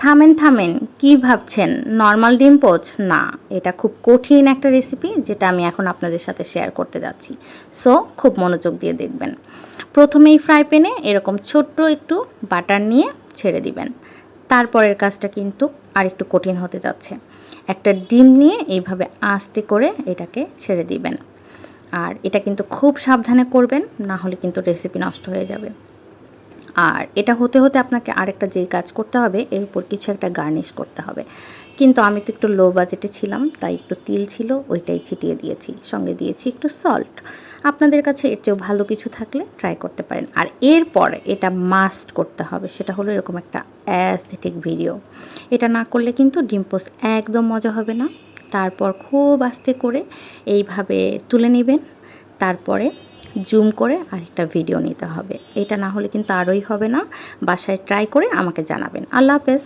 থামেন থামেন, কি ভাবছেন নর্মাল ডিম পোচ? না, এটা খুব কঠিন একটা রেসিপি যেটা আমি এখন আপনাদের সাথে শেয়ার করতে যাচ্ছি। সো খুব মনোযোগ দিয়ে দেখবেন। প্রথমেই ফ্রাই প্যানে এরকম ছোট্ট একটু বাটার নিয়ে ছেড়ে দিবেন। তারপরের কাজটা কিন্তু আরেকটু কঠিন হতে যাচ্ছে। একটা ডিম নিয়ে এইভাবে আস্তে করে এটাকে ছেড়ে দিবেন। আর এটা কিন্তু খুব সাবধানে করবেন, না হলে কিন্তু রেসিপি নষ্ট হয়ে যাবে। আর এটা হতে হতে আপনাকে আরেকটা যেই কাজ করতে হবে, এরপর কিছু একটা গার্নিশ করতে হবে। কিন্তু আমি তো একটু লো বাজেটে ছিলাম, তাই একটু তিল ছিল ওইটাই ছিটিয়ে দিয়েছি, সঙ্গে দিয়েছি একটু সল্ট। আপনাদের কাছে এর চেয়েও ভালো কিছু থাকলে ট্রাই করতে পারেন। আর এরপর এটা মাস্ট করতে হবে, সেটা হলো এরকম একটা অ্যাস্থেটিক ভিডিও। এটা না করলে কিন্তু ডিম পোস্ট একদম মজা হবে না। তারপর খুব আস্তে করে এইভাবে তুলে নেবেন, তারপরে জুম করে আরেকটা ভিডিও নিতে হবে। এটা না হলে কিন্তু আরোই হবে না। বাসায় ট্রাই করে আমাকে জানাবেন। আল্লাহ হাফেজ।